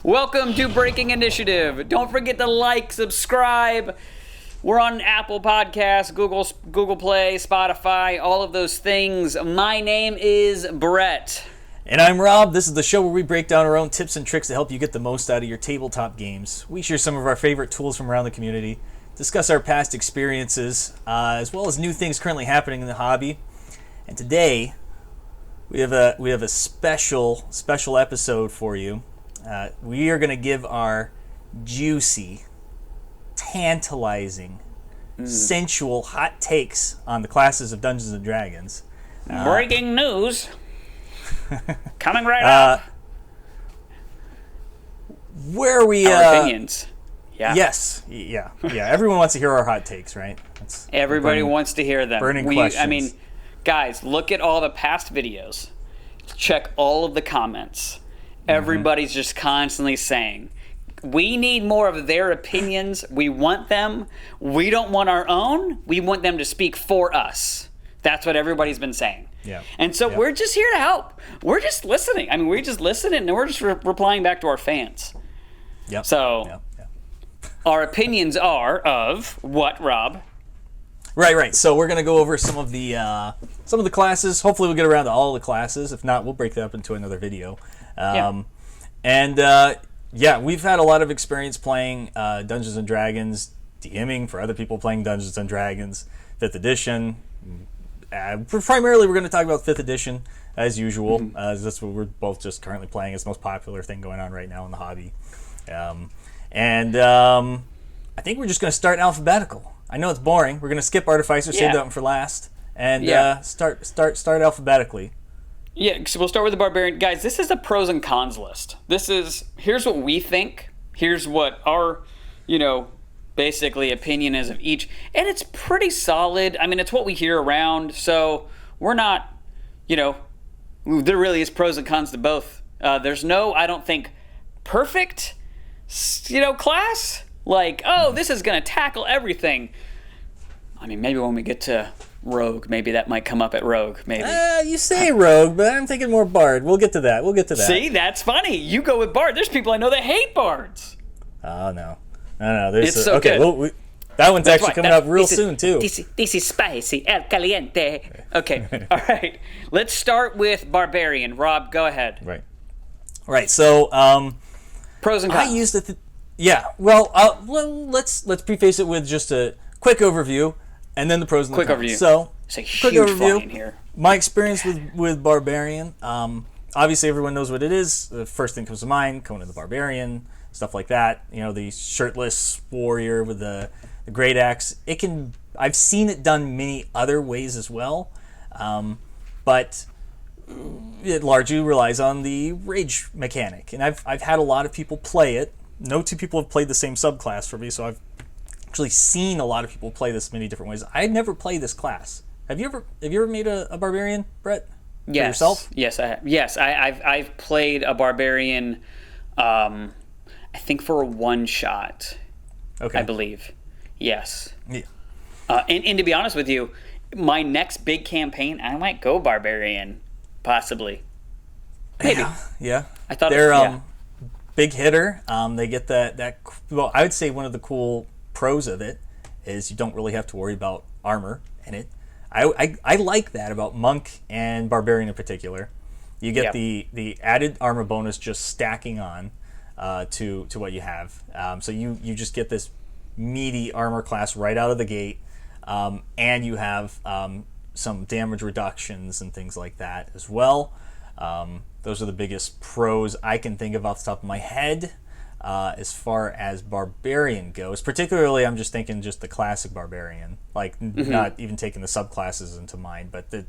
Welcome to Breaking Initiative. Don't forget to like, subscribe. We're on Apple Podcasts, Google Play, Spotify, all of those things. My name is Brett. And I'm Rob. This is the show where we break down our own tips and tricks to help you get the most out of your tabletop games. We share some of our favorite tools from around the community, discuss our past experiences, as well as new things currently happening in the hobby. And today, we have a special episode for you. We are going to give our juicy, tantalizing, sensual, hot takes on the classes of Dungeons and Dragons. Breaking news. Coming right up. Where are we? Our opinions. Yeah. Yes. Yeah. Everyone wants to hear our hot takes, right? Everybody wants to hear them. Burning questions. I mean, guys, look at all the past videos. Check all of the comments. Everybody's just constantly saying, we need more of their opinions. We want them. We don't want our own. We want them to speak for us. That's what everybody's been saying. Yeah. And so we're just here to help. We're just listening. I mean, we're just listening and we're just replying back to our fans. Yep. So our opinions are of what, Rob? Right. So we're gonna go over some of the classes. Hopefully, we'll get around to all the classes. If not, we'll break that up into another video. We've had a lot of experience playing Dungeons and Dragons, DMing for other people playing Dungeons and Dragons, 5th edition. Primarily, we're going to talk about 5th edition, as usual. That's what we're both just currently playing. It's the most popular thing going on right now in the hobby. I think we're just going to start alphabetical. I know it's boring. We're going to skip Artificer, save that one for last, and start alphabetically. Yeah, so we'll start with the Barbarian. Guys, this is a pros and cons list. Here's what we think. Here's what our, basically opinion is of each. And it's pretty solid. I mean, it's what we hear around. So we're not, there really is pros and cons to both. There's no, I don't think, perfect, class. Like, this is going to tackle everything. I mean, maybe when we get to Rogue, maybe that might come up at Rogue, maybe. You say Rogue, but I'm thinking more Bard. We'll get to that. See, that's funny. You go with Bard. There's people I know that hate Bards. Oh, no. There's it's so good. Well, that one's actually coming up real soon, too. This is spicy. El caliente. Okay. All right. Let's start with Barbarian. Rob, go ahead. Right. So, pros and cons. I used it. Let's preface it with just a quick overview, and then the pros and the cons. Overview. So, it's a huge flying here. My experience with Barbarian. Obviously, everyone knows what it is. The first thing comes to mind: Conan the Barbarian, stuff like that. The shirtless warrior with the great axe. I've seen it done many other ways as well, but it largely relies on the rage mechanic. And I've had a lot of people play it. No two people have played the same subclass for me, so I've actually seen a lot of people play this many different ways. I never played this class. Have you ever made a barbarian, Brett? Yes. For yourself? Yes, I have. Yes, I've played a barbarian. I think for a one shot. Okay. I believe. Yes. Yeah. And to be honest with you, my next big campaign, I might go barbarian, possibly. Maybe. Yeah. I thought they're big hitter. They get that. Well, I would say one of the cool pros of it is you don't really have to worry about armor in it. I like that about monk and barbarian in particular. You get the added armor bonus just stacking on to what you have. So you just get this meaty armor class right out of the gate, and you have some damage reductions and things like that as well. Those are the biggest pros I can think of off the top of my head as far as Barbarian goes. Particularly, I'm just thinking just the classic Barbarian, like not even taking the subclasses into mind, but the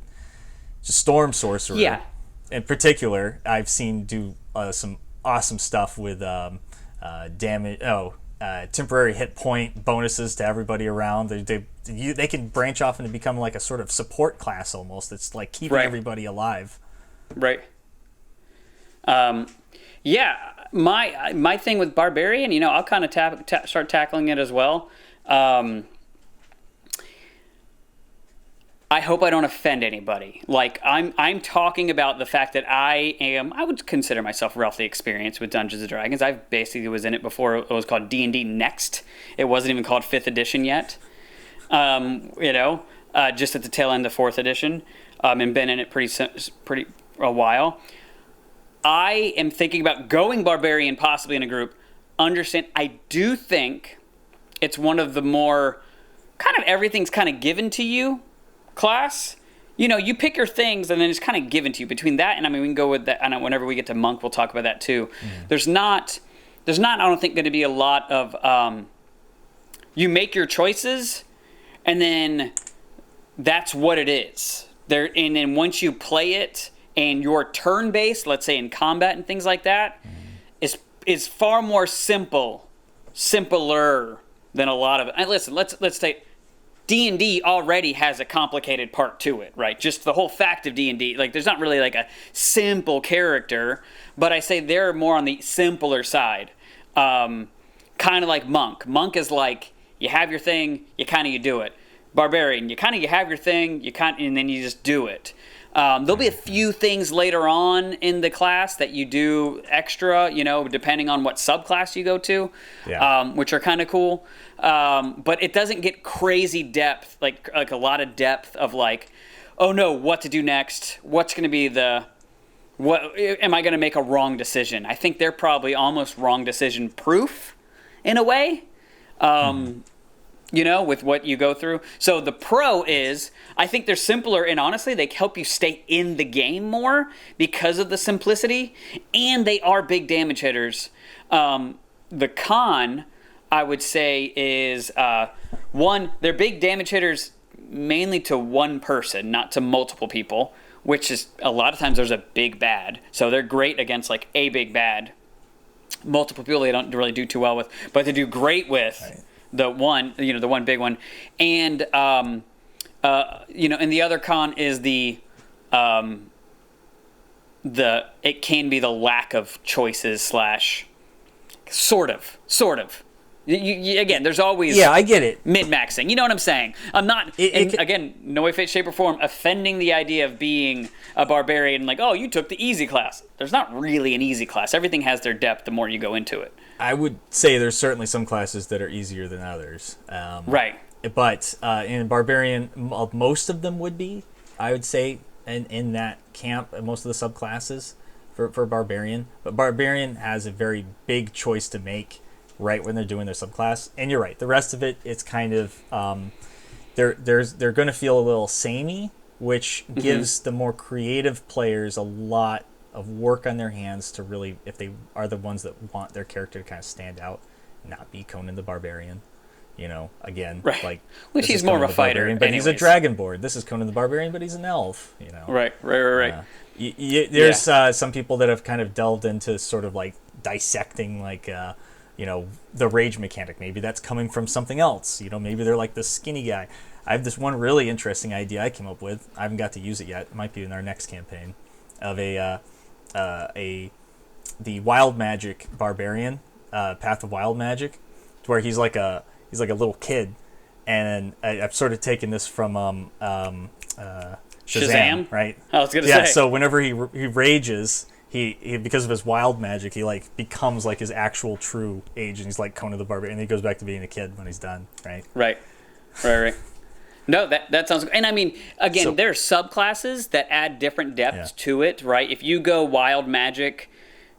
just Storm Sorcerer. Yeah. In particular, I've seen do some awesome stuff with damage. Temporary hit point bonuses to everybody around. They can branch off into become like a sort of support class almost. It's like keeping everybody alive. Right. My thing with Barbarian, I'll kind of start tackling it as well. I hope I don't offend anybody. Like, I'm talking about the fact that I would consider myself roughly experienced with Dungeons & Dragons. I basically was in it before it was called D&D Next. It wasn't even called 5th edition yet. Just at the tail end of 4th edition, and been in it pretty a while. I am thinking about going Barbarian possibly in a group. Understand, I do think it's one of the more kind of everything's kind of given to you class. You pick your things and then it's kind of given to you. Between that and, I mean, we can go with that. And whenever we get to Monk, we'll talk about that too. There's not, I don't think, going to be a lot of, you make your choices and then that's what it is. And then once you play it and you're turn-based, let's say in combat and things like that, is far more simpler than a lot of it. And listen, let's take D&D already has a complicated part to it, right? Just the whole fact of D&D, like there's not really like a simple character, but I say they're more on the simpler side. Kind of like Monk. Monk is like, you have your thing, you do it. Barbarian, you have your thing, and then you just do it. There'll be a few things later on in the class that you do extra, depending on what subclass you go to, which are kind of cool. But it doesn't get crazy depth, like a lot of depth of like, oh no, what to do next? What's going to be what am I going to make a wrong decision? I think they're probably almost wrong decision proof in a way. With what you go through. So the pro is, I think they're simpler, and honestly, they help you stay in the game more because of the simplicity, and they are big damage hitters. The con, I would say, is, one, they're big damage hitters mainly to one person, not to multiple people, which is, a lot of times there's a big bad. So they're great against, like, a big bad. Multiple people they don't really do too well with, but they do great with... Right. The one big one, and and the other con is it can be the lack of choices / sort of. You, again, there's always I get it, min-maxing. You know what I'm saying? I'm not again, no way, shape, or form offending the idea of being a barbarian. Like, oh, you took the easy class. There's not really an easy class. Everything has their depth the more you go into it. I would say there's certainly some classes that are easier than others. Right. But in Barbarian, most of them would be, I would say, in that camp, most of the subclasses for Barbarian. But Barbarian has a very big choice to make right when they're doing their subclass. And you're right. The rest of it, it's kind of, they're going to feel a little samey, which gives the more creative players a lot of work on their hands to really, if they are the ones that want their character to kind of stand out, not be Conan the Barbarian, again, right. Like, which he's more of a fighter, but he's a dragonborn. This is Conan the Barbarian, but he's an elf, Right. There's some people that have kind of delved into sort of like dissecting, like, the rage mechanic. Maybe that's coming from something else. Maybe they're like the skinny guy. I have this one really interesting idea I came up with. I haven't got to use it yet. It might be in our next campaign, of the wild magic barbarian, Path of Wild Magic, to where he's like a little kid, and I've sort of taken this from Shazam, right? I was gonna say. Yeah. So whenever he rages, he because of his wild magic, he like becomes like his actual true age, and he's like Conan the Barbarian, and he goes back to being a kid when he's done, right? Right. No, that sounds good. And I mean, again, there are subclasses that add different depths to it, right? If you go wild magic,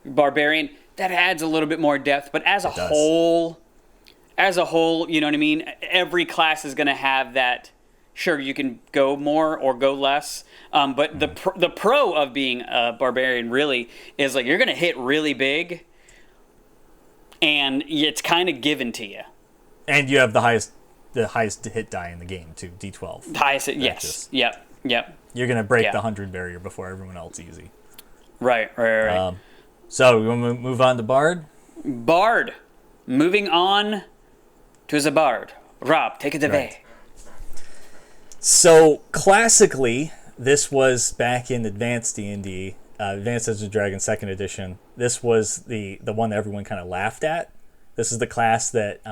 barbarian, that adds a little bit more depth. But as a whole, you know what I mean? Every class is going to have that. Sure, you can go more or go less. But the pro of being a barbarian really is like you're going to hit really big, and it's kind of given to you. And you have the highest hit die in the game too, D12. Highest, yes. Yep. You're gonna break the 100 barrier before everyone else easy. Right. So we want to move on to Bard. Moving on to the Bard. Rob, take it away. Right. So classically, this was back in Advanced D&D, Advanced Dungeons & Dragons 2nd Edition. This was the one that everyone kind of laughed at. This is the class that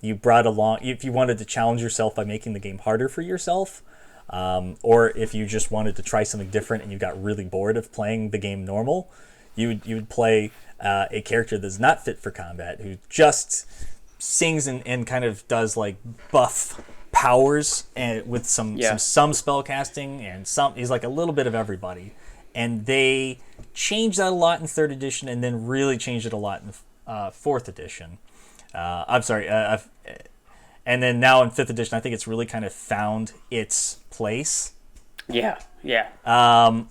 you brought along if you wanted to challenge yourself by making the game harder for yourself. Or if you just wanted to try something different and you got really bored of playing the game normal, you would play a character that's not fit for combat, who just sings and kind of does like buff powers and with some spell casting and he's like a little bit of everybody. And they changed that a lot in 3rd edition, and then really changed it a lot in 4th edition. And then now in 5th edition, I think it's really kind of found its place. Yeah.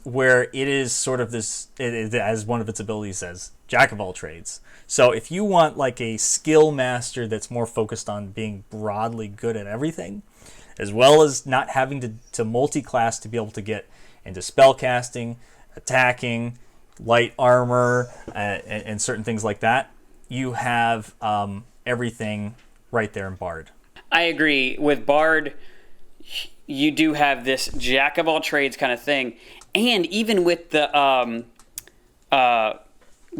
Where it is sort of this, as one of its abilities says, jack of all trades. So if you want like a skill master that's more focused on being broadly good at everything, as well as not having to multi-class to be able to get into spell casting, attacking, light armor, and certain things like that, you have everything right there in Bard. I agree. With Bard, you do have this jack of all trades kind of thing, and even with the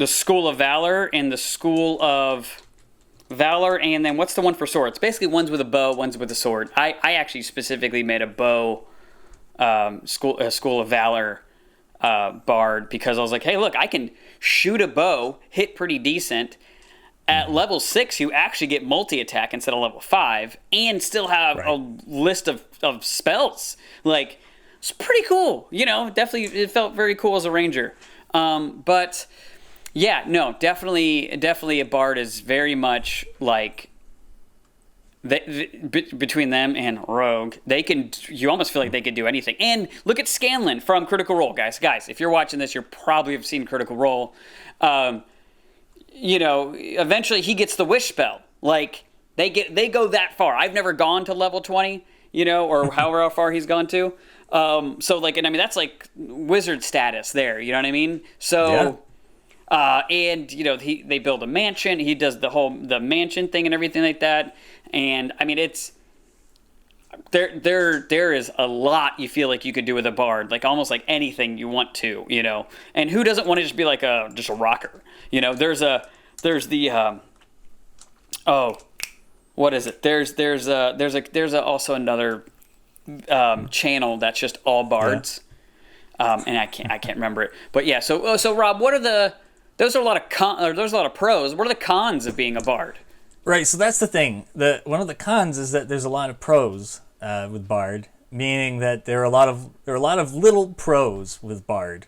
School of Valor and the School of Valor, and then what's the one for swords? Basically, one's with a bow, one's with a sword. I actually specifically made a bow School of Valor Bard, because I was like, hey, look, I can shoot a bow, hit pretty decent. At level 6, you actually get multi-attack instead of level 5, and still have a list of spells. Like, it's pretty cool. Definitely, it felt very cool as a ranger. But yeah, no, definitely a Bard is very much like between them and Rogue, you almost feel like they could do anything. And look at Scanlan from Critical Role, guys. If you're watching this, you probably have seen Critical Role. Eventually he gets the wish spell. Like, they go that far. I've never gone to level 20, or however far he's gone to. So like, and I mean, that's like wizard status there, you know what I mean? So, and they build a mansion. He does the mansion thing and everything like that. And I mean, it's there is a lot you feel like you could do with a Bard, like almost like anything you want to, And who doesn't want to just be like just a rocker? There's what is it? There's also another channel that's just all Bards. And I can't remember it. But yeah, so Rob, what are those are a lot of pros. What are the cons of being a Bard? Right, so that's the thing. One of the cons is that there's a lot of pros with Bard, meaning that there are a lot of little pros with Bard.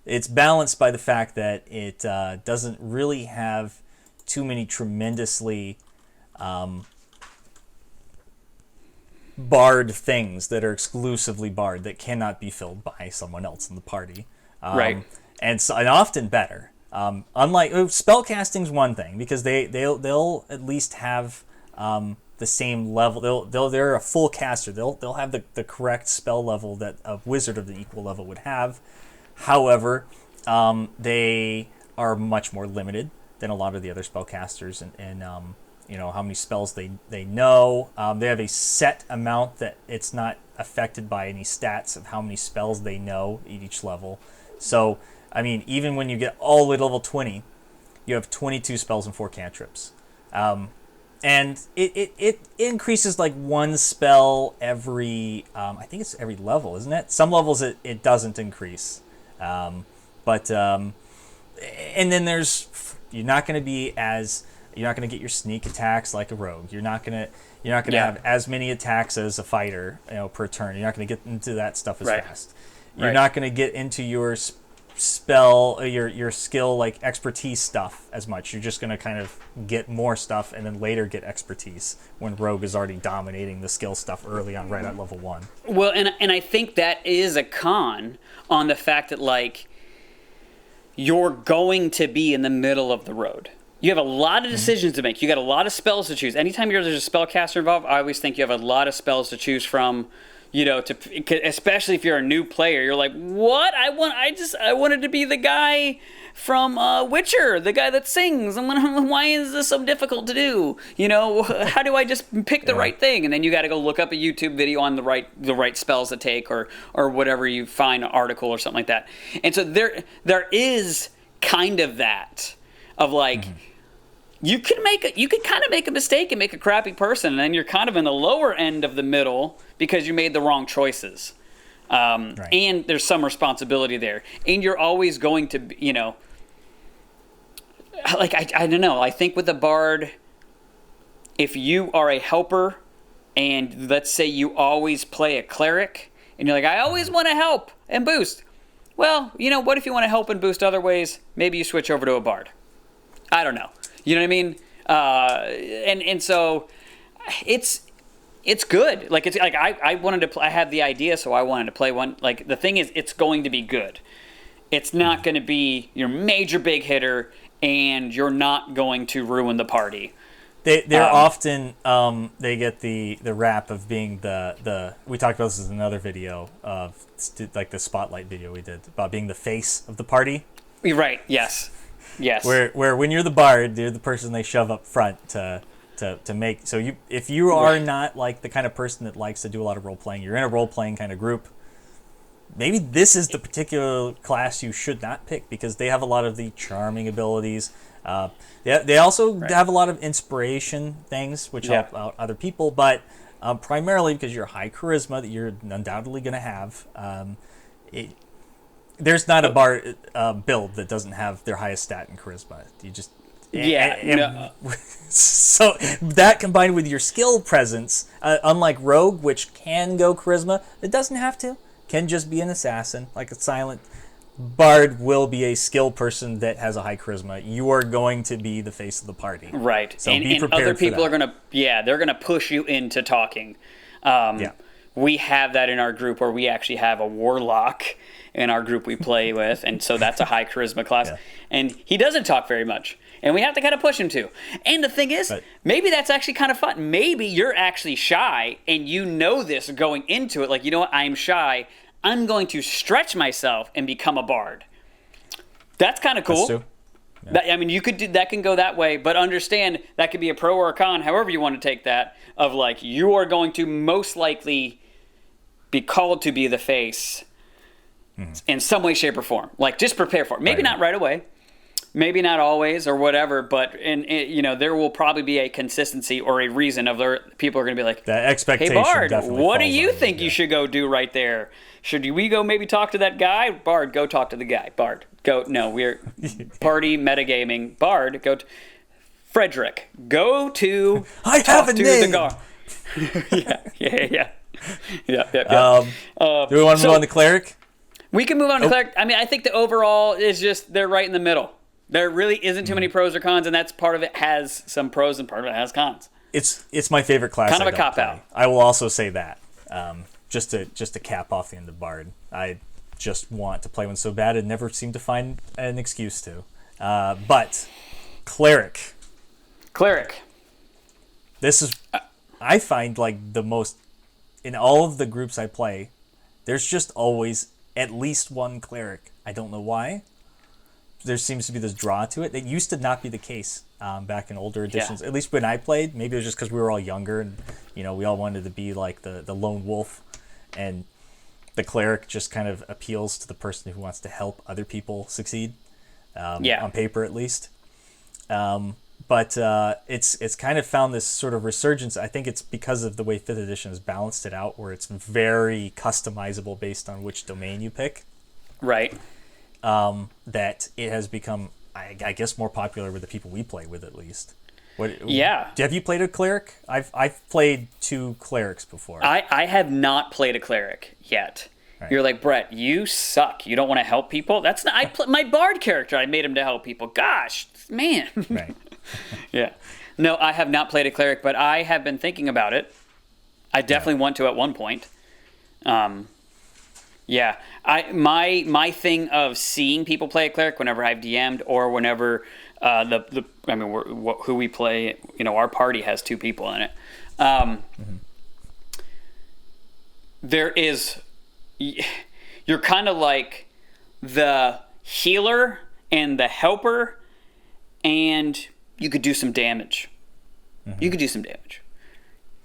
It's balanced by the fact that it doesn't really have too many tremendously Bard things that are exclusively Bard that cannot be filled by someone else in the party. Right. And often better. Unlike spellcasting's one thing, because they'll at least have the same level. They're a full caster. They'll have the correct spell level that a wizard of the equal level would have. However, they are much more limited than a lot of the other spellcasters, and how many spells they know. They have a set amount that it's not affected by any stats of how many spells they know at each level. So, I mean, even when you get all the way to level 20, you have 22 spells and 4 cantrips. And it increases like one spell every, I think it's every level, isn't it? Some levels it doesn't increase. And then you're not going to get your sneak attacks like a rogue. You're not going to have as many attacks as a fighter, per turn. You're not going to get into that stuff as fast. You're not going to get into your spell, your skill, like expertise stuff as much. You're just going to kind of get more stuff and then later get expertise when rogue is already dominating the skill stuff early on, right at level 1. Well, and I think that is a con on the fact that, like, you're going to be in the middle of the road. You have a lot of decisions to make. You got a lot of spells to choose. Anytime there's a spellcaster involved, I always think you have a lot of spells to choose from. Especially if you're a new player, you're like, what? I wanted to be the guy from Witcher, the guy that sings. Why is this so difficult to do? How do I just pick the right thing? And then you got to go look up a YouTube video on the right spells to take, or whatever you find, an article or something like that. And so there is kind of that of like. you can kind of make a mistake and make a crappy person, and then you're kind of in the lower end of the middle because you made the wrong choices. Right. And there's some responsibility there, and you're always going to, like I don't know. I think with a bard, if you are a helper, and let's say you always play a cleric, and you're like, I always want to help and boost. Well, what if you want to help and boost other ways? Maybe you switch over to a bard. I don't know. You know what I mean? And so it's good. Like it's like I wanted to. I had the idea, so I wanted to play one. Like the thing is, it's going to be good. It's not going to be your major big hitter, and you're not going to ruin the party. They're often they get the rap of being the we talked about this in another video of like the spotlight video we did about being the face of the party. Right. Yes. Where when you're the bard, you're the person they shove up front to make. So if you are not like the kind of person that likes to do a lot of role playing, you're in a role playing kind of group. Maybe this is the particular class you should not pick because they have a lot of the charming abilities. They also have a lot of inspiration things which help out other people, but primarily because you're high charisma that you're undoubtedly going to have. There's not a bard build that doesn't have their highest stat in charisma. You just so that combined with your skill presence, unlike rogue, which can go charisma, it doesn't have to. Can just be an assassin, like a silent. Bard will be a skill person that has a high charisma. You are going to be the face of the party, right? So and be prepared other people for that. they're gonna push you into talking. We have that in our group where we actually have a warlock in our group we play with, and so that's a high charisma class. Yeah. And he doesn't talk very much, and we have to kind of push him to. And the thing is, maybe that's actually kind of fun. Maybe you're actually shy, and you know this going into it. Like, you know what? I'm shy. I'm going to stretch myself and become a bard. That's kind of cool. That's true. Yeah. You could do that. Can go that way, but understand that could be a pro or a con, however you want to take that. Of like, you are going to most likely be called to be the face in some way, shape, or form. Like, just prepare for it. Maybe not right away, maybe not always, or whatever. But there will probably be a consistency or a reason of people are going to be like, that expectation. Hey, Bard, definitely what do falls you on think you should go do right there? Should we go maybe talk to that guy? Bard, go talk to the guy. Bard, go. No, we're party metagaming. Bard, go. Frederick, go to. I have a name. Yeah. Do we want to move on to Cleric? We can move on to Cleric. I mean, I think the overall is just they're right in the middle. There really isn't too many pros or cons, and that's part of it has some pros and part of it has cons. It's my favorite class. Kind of a cop out. I will also say that. Just to cap off the end of Bard, I just want to play one so bad and never seem to find an excuse to. But Cleric. This is, I find, like the most, in all of the groups I play, there's just always at least one Cleric. I don't know why. There seems to be this draw to it. It used to not be the case back in older editions. At least when I played, maybe it was just because we were all younger and we all wanted to be like the lone wolf, and the Cleric just kind of appeals to the person who wants to help other people succeed. On paper at least. But it's kind of found this sort of resurgence. I think it's because of the way 5th edition has balanced it out, where it's very customizable based on which domain you pick. Right. That it has become, I guess, more popular with the people we play with, at least. Have you played a Cleric? I've played 2 Clerics before. I have not played a Cleric yet. Right. You're like, Brett, you suck. You don't want to help people? That's not. My Bard character, I made him to help people. Gosh, man. Right. Yeah. No, I have not played a Cleric, but I have been thinking about it. I definitely want to at one point. Yeah. My thing of seeing people play a Cleric whenever I've DM'd or whenever who we play, our party has 2 people in it. There is, you're kind of like the healer and the helper, and you could do some damage. You could do some damage.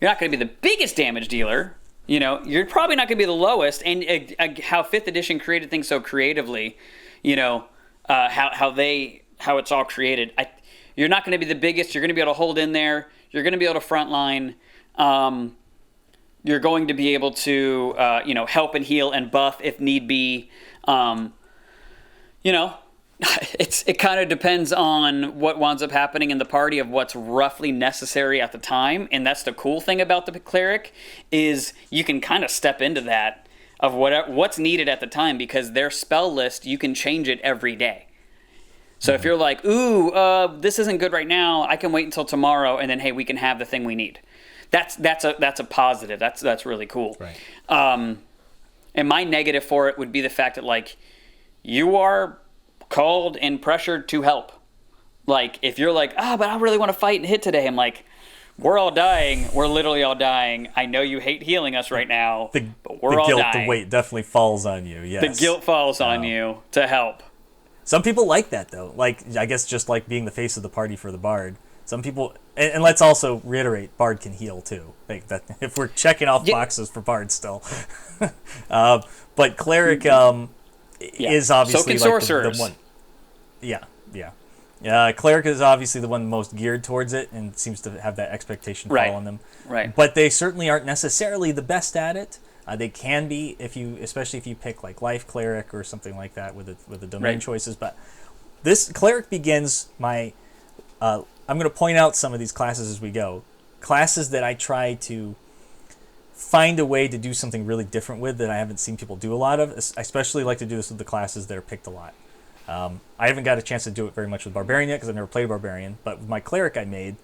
You're not going to be the biggest damage dealer. You're probably not going to be the lowest. And how 5th edition created things so creatively, how it's all created. You're not going to be the biggest. You're going to be able to hold in there. You're going to be able to frontline. You're going to be able to, help and heal and buff if need be. It kind of depends on what winds up happening in the party of what's roughly necessary at the time. And that's the cool thing about the cleric is you can kind of step into that of what's needed at the time, because their spell list, you can change it every day. So if you're like, this isn't good right now, I can wait until tomorrow, and then, hey, we can have the thing we need. That's a positive. That's really cool. Right. And my negative for it would be the fact that, like, you are called and pressured to help. Like, if you're like, but I really want to fight and hit today, I'm like, we're all dying. We're literally all dying. I know you hate healing us right now, but we're all dying. The weight definitely falls on you, yes. The guilt falls on you to help. Some people like that, though. Like, I guess just like being the face of the party for the bard. Some people, and let's also reiterate, bard can heal too. Like that, if we're checking off boxes for bard still. But cleric is obviously so can like sorcerers. the one. Yeah. Cleric is obviously the one most geared towards it and seems to have that expectation fall on them. Right. But they certainly aren't necessarily the best at it. They can be especially if you pick like life cleric or something like that with the domain choices. But this cleric begins my. I'm going to point out some of these classes as we go. Classes that I try to find a way to do something really different with that I haven't seen people do a lot of. I especially like to do this with the classes that are picked a lot. I haven't got a chance to do it very much with Barbarian yet because I've never played Barbarian. But with my cleric I made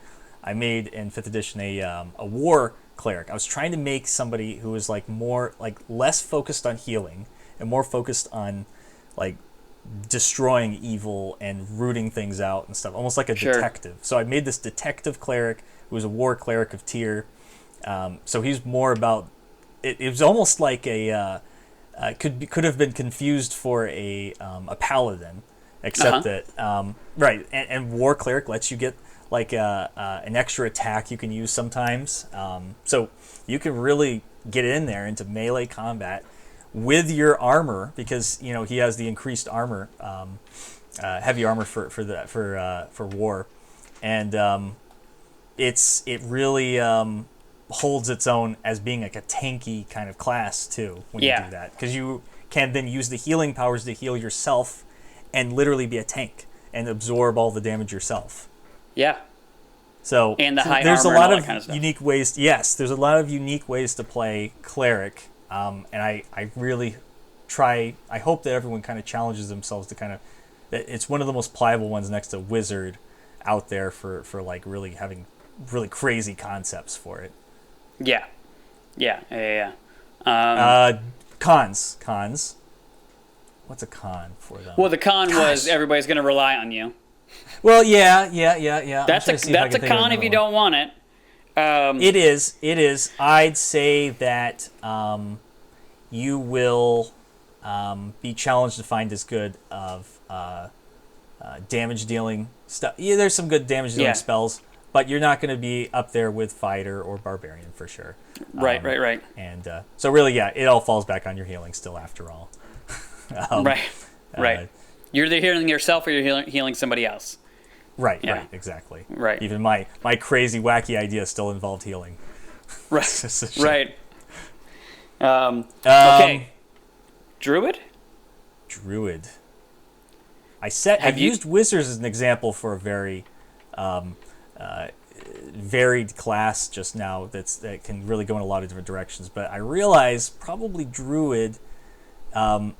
in 5th edition a war cleric. I was trying to make somebody who was like more like less focused on healing and more focused on like destroying evil and rooting things out and stuff, almost like a detective. So I made this detective cleric who was a war cleric of tier. So he's more about it. It was almost like could have been confused for a paladin, except that and war cleric lets you get like an extra attack you can use sometimes. So you can really get in there into melee combat with your armor because he has the increased armor, heavy armor for war, and it really holds its own as being like a tanky kind of class too when you do that, because you can then use the healing powers to heal yourself and literally be a tank and absorb all the damage yourself. Yeah. So and the high there's armor a lot and all of that kind of stuff. unique ways. Yes, there's a lot of unique ways to play cleric, and I really try. I hope that everyone kind of challenges themselves to kind of. It's one of the most pliable ones next to wizard out there for like really having really crazy concepts for it. Yeah. Cons. What's a con for them? Well, the con was everybody's going to rely on you. Well, yeah. That's a con if you don't want it. It is. I'd say that you will be challenged to find as good of damage dealing stuff. Yeah, there's some good damage dealing spells, but you're not going to be up there with fighter or barbarian for sure. Right. And so really, it all falls back on your healing still after all. Right. You're either healing yourself or you're healing somebody else. Right, exactly. Right. Even my crazy, wacky idea still involved healing. Right. Okay. Druid? I've used wizards as an example for a very varied class just now that can really go in a lot of different directions. But I realize probably Druid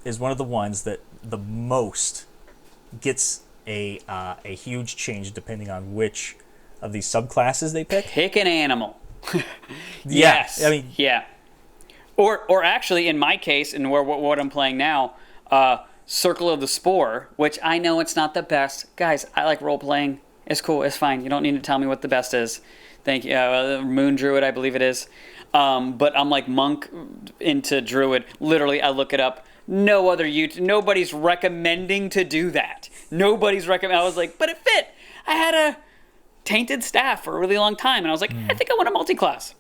is one of the ones that the most gets a huge change depending on which of these subclasses they pick. Pick an animal. Yes. I mean, yeah. Or actually, in my case, and what I'm playing now, Circle of the Spore, which I know it's not the best. Guys, I like role playing. It's cool. It's fine. You don't need to tell me what the best is. Thank you. Moon Druid, I believe it is. But I'm like monk into Druid. Literally, I look it up. Nobody's recommending to do that. Nobody's recommending. I was like, but it fit. I had a tainted staff for a really long time, and I was like, I think I want a multi-class.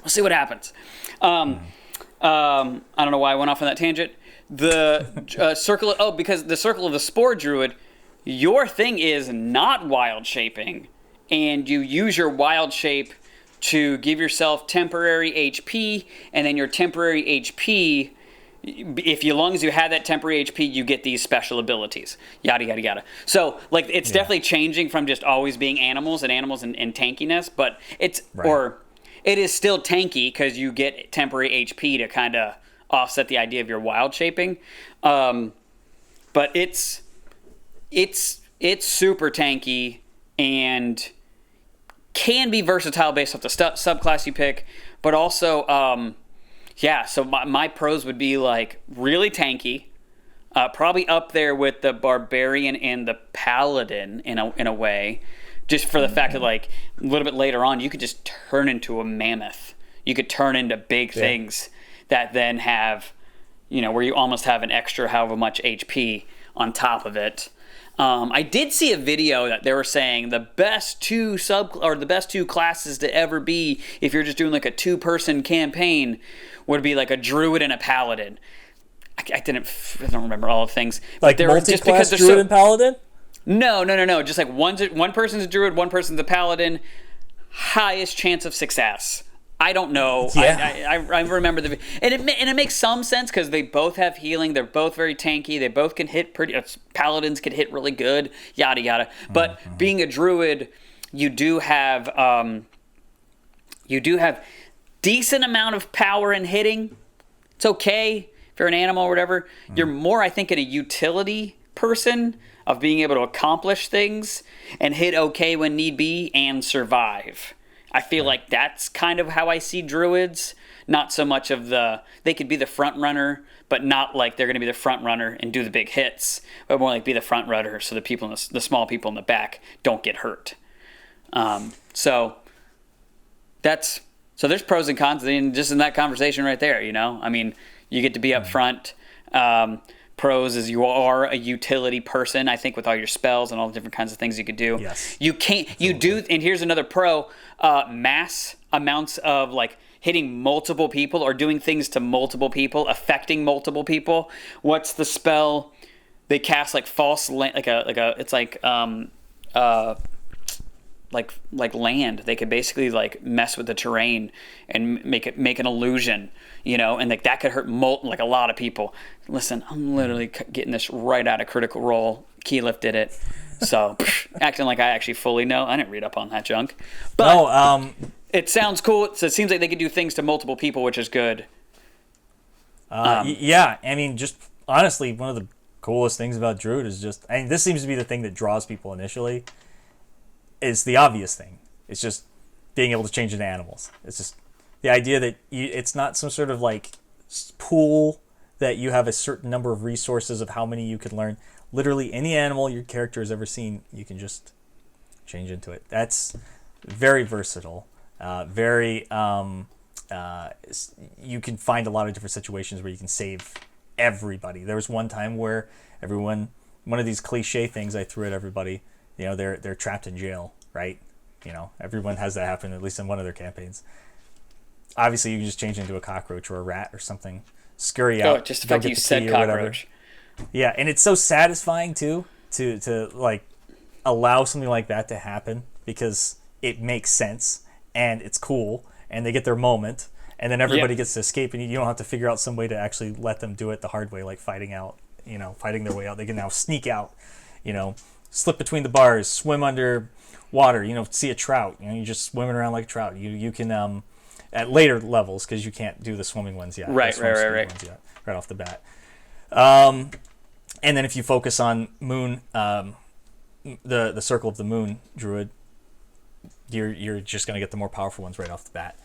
We'll see what happens. I don't know why I went off on that tangent. The because the Circle of the Spore Druid your thing is not wild shaping, and you use your wild shape to give yourself temporary HP, and then your temporary HP, if you, as long as you have that temporary HP, you get these special abilities. Yada yada yada. So like it's definitely changing from just always being animals and tankiness, but it's or it is still tanky because you get temporary HP to kind of offset the idea of your wild shaping. But it's super tanky and can be versatile based off the subclass you pick, but also so my pros would be like really tanky, probably up there with the Barbarian and the Paladin in a way, just for the fact that like a little bit later on you could just turn into a mammoth. You could turn into big things that then have, where you almost have an extra however much HP on top of it. I did see a video that they were saying the best two classes to ever be if you're just doing like a 2-person campaign would be like a Druid and a Paladin. I don't remember all the things. Like multi-class Druid and Paladin? No. Just like one person's a Druid, one person's a Paladin. Highest chance of success. I don't know. Yeah. I remember and it makes some sense because they both have healing. They're both very tanky. They both can hit Paladins can hit really good. Yada yada. But being a Druid, you do have decent amount of power in hitting. It's okay if you're an animal or whatever. You're more, I think, in a utility person of being able to accomplish things and hit okay when need be and survive. I feel like that's kind of how I see Druids. Not so much of they could be the front runner, but not like they're going to be the front runner and do the big hits, but more like be the front runner so the small people in the back don't get hurt. So there's pros and cons just in that conversation right there. I mean, you get to be up front. Pros is you are a utility person, I think, with all your spells and all the different kinds of things you could do. Yes. You can't, you do, and here's another pro, mass amounts of like hitting multiple people or doing things to multiple people, affecting multiple people. What's the spell? They cast like false, it's like land. They could basically like mess with the terrain and make an illusion, and like that could hurt like a lot of people. Listen, I'm literally getting this right out of Critical Role. Keyleth did it, so acting like I actually fully know. I didn't read up on that junk, but it sounds cool. So it seems like they could do things to multiple people, which is good. Yeah, I mean, just honestly, one of the coolest things about Druid is this seems to be the thing that draws people initially. Is the obvious thing. It's just being able to change into animals. It's just the idea that it's not some sort of like pool that you have a certain number of resources of how many you can learn. Literally any animal your character has ever seen, you can just change into it. That's very versatile. You can find a lot of different situations where you can save everybody. There was one time where one of these cliche things I threw at everybody, they're trapped in jail, right? Everyone has that happen, at least in one of their campaigns. Obviously, you can just change into a cockroach or a rat or something, scurry out. Oh, just the fact you said cockroach. Yeah, and it's so satisfying too to like allow something like that to happen because it makes sense and it's cool and they get their moment and then everybody gets to escape and you don't have to figure out some way to actually let them do it the hard way, like fighting their way out. They can now sneak out, slip between the bars, swim under water, see a trout, you're just swimming around like a trout. You can at later levels because you can't do the swimming ones yet. Right. Ones yet, right off the bat. And then if you focus on moon, the circle of the moon Druid, you're just going to get the more powerful ones right off the bat.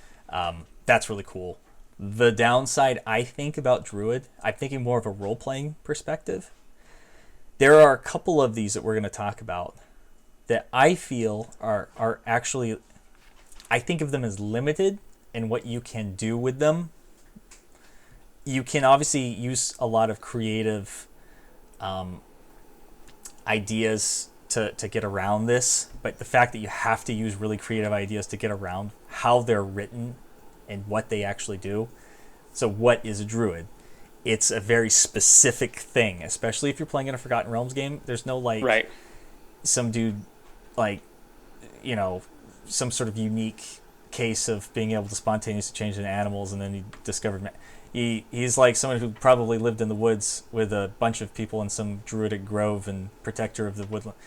That's really cool. The downside I think about Druid, I'm thinking more of a role-playing perspective. There are a couple of these that we're going to talk about that I feel are actually, I think of them as limited in what you can do with them. You can obviously use a lot of creative ideas to get around this, but the fact that you have to use really creative ideas to get around how they're written and what they actually do. So what is a Druid? It's a very specific thing, especially if you're playing in a Forgotten Realms game. There's no some dude, like, some sort of unique case of being able to spontaneously change into animals, and then he discovered he's like someone who probably lived in the woods with a bunch of people in some druidic grove and protector of the woodland.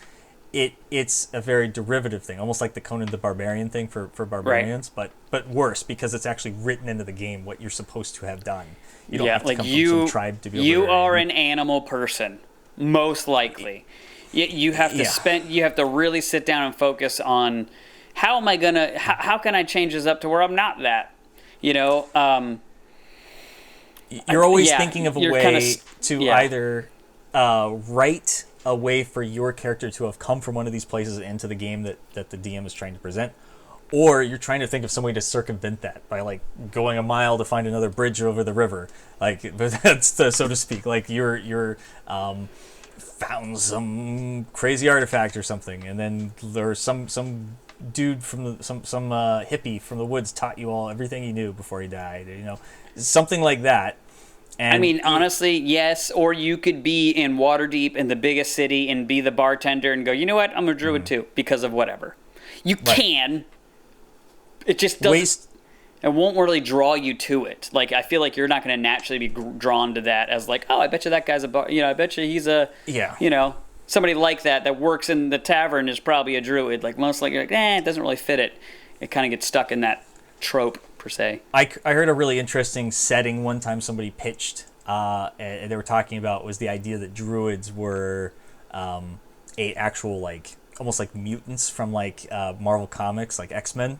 It's a very derivative thing, almost like the Conan the Barbarian thing for barbarians, right. but worse, because it's actually written into the game what you're supposed to have done. You don't have to come from some tribe to be able to. You are an animal person, most likely. You have to you have to really sit down and focus on how can I change this up to where I'm not that, You're always thinking of a way to either write a way for your character to have come from one of these places into the game that the DM is trying to present, or you're trying to think of some way to circumvent that by like going a mile to find another bridge over the river, like that's so to speak, like you're found some crazy artifact or something, and then there's some dude from some hippie from the woods taught you all everything he knew before he died, something like that. And I mean, honestly, yes. Or you could be in Waterdeep in the biggest city and be the bartender and go, you know what? I'm a druid too, because of whatever. You can. It just doesn't. It won't really draw you to it. Like, I feel like you're not going to naturally be drawn to that as like, oh, I bet you that guy's I bet you he's somebody like that works in the tavern is probably a druid. Like, most likely, like, it doesn't really fit it. It kind of gets stuck in that trope, per se. I heard a really interesting setting one time somebody pitched, and they were talking about was the idea that druids were a actual, like, almost like mutants from like Marvel Comics, like X-Men,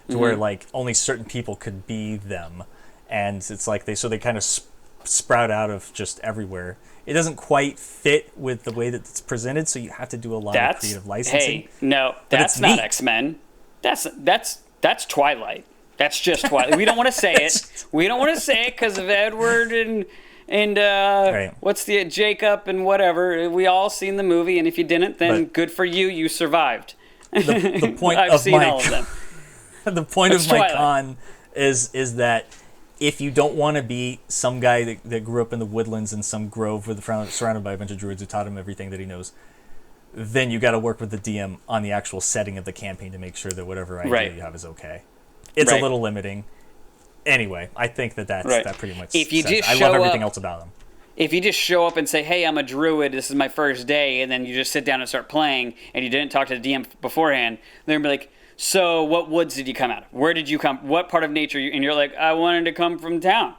to where like only certain people could be them, and it's like they kind of sprout out of just everywhere. It doesn't quite fit with the way that it's presented, so you have to do a lot of creative licensing. Hey, no, that's not X-Men. That's Twilight. That's just Twilight. We don't want to say it. We don't want to say it because of Edward and right. What's the Jacob and whatever. We all seen the movie, and if you didn't, then good for you. You survived. The point I've of seen my all of them. The point That's of my Twilight. con is that if you don't want to be some guy that grew up in the woodlands in some grove surrounded by a bunch of druids who taught him everything that he knows, then you got to work with the DM on the actual setting of the campaign to make sure that whatever idea you have is okay. It's a little limiting. Anyway, I think that pretty much if you just I love everything else about them. If you just show up and say, hey, I'm a druid, this is my first day, and then you just sit down and start playing, and you didn't talk to the DM beforehand, they're going to be like, so what woods did you come out of? Where did you come? What part of nature? And you're like, I wanted to come from town.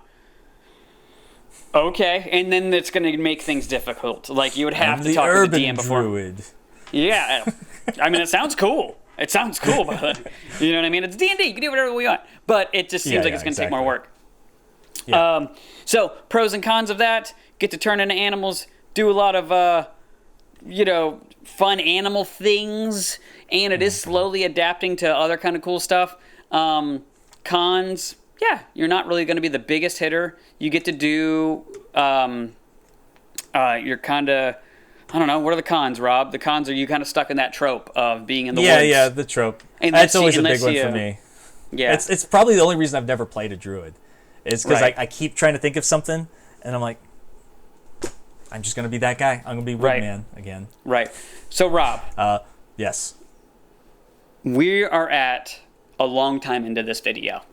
Okay, and then it's going to make things difficult. Like, you would have to talk to the DM before. Druid. Yeah, I mean, it sounds cool. It sounds cool, but you know what I mean? It's D&D. You can do whatever we want. But it just seems like it's going to take more work. Yeah. So, pros and cons of that. Get to turn into animals. Do a lot of, fun animal things. And it is slowly adapting to other kind of cool stuff. Cons, you're not really going to be the biggest hitter. You get to do, you're kind of... I don't know. What are the cons, Rob? The cons are you kind of stuck in that trope of being in the woods. Yeah, the trope. That's always a big one for me. Yeah. It's probably the only reason I've never played a druid. Is because I keep trying to think of something, and I'm like, I'm just going to be that guy. I'm going to be Woodman again. Right. So, Rob. Yes. We are at a long time into this video.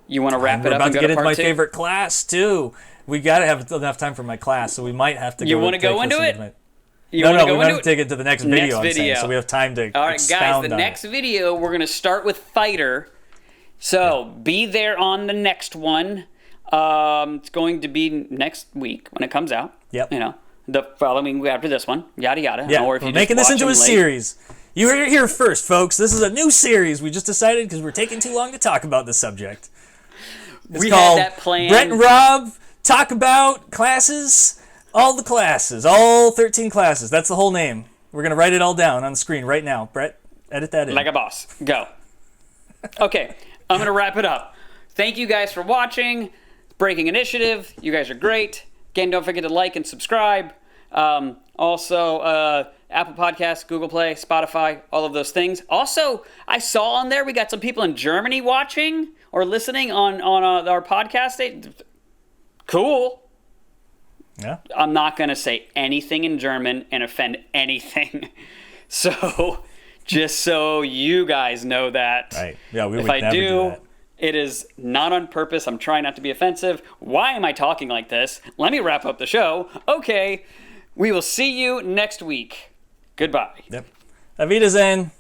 You want to wrap it up and go to part 2? We're about to get into my favorite class, too. We got to have enough time for my class, so we might have to go. You want to go into it? We might have to take it to the next video. I'm saying, so we have time to All right, guys, the on next video, we're going to start with Fighter. So be there on the next one. It's going to be next week when it comes out. Yep. The following week after this one. Yada, yada. Yeah, Or if we're making this into a series. You heard it here first, folks. This is a new series we just decided because we're taking too long to talk about this subject. It's called had that plan. Brett and Rob Talk About Classes. All the classes. All 13 classes. That's the whole name. We're going to write it all down on the screen right now. Brett, edit that in. Like a boss. Go. Okay. I'm going to wrap it up. Thank you guys for watching. Breaking Initiative. You guys are great. Again, don't forget to like and subscribe. Also, Apple Podcasts, Google Play, Spotify, all of those things. Also, I saw on there we got some people in Germany watching or listening on our podcast. Cool. Yeah. I'm not going to say anything in German and offend anything. So just so you guys know that. Right. Yeah, we if would I never do that. It is not on purpose. I'm trying not to be offensive. Why am I talking like this? Let me wrap up the show. Okay. We will see you next week. Goodbye. Yep. Auf Wiedersehen.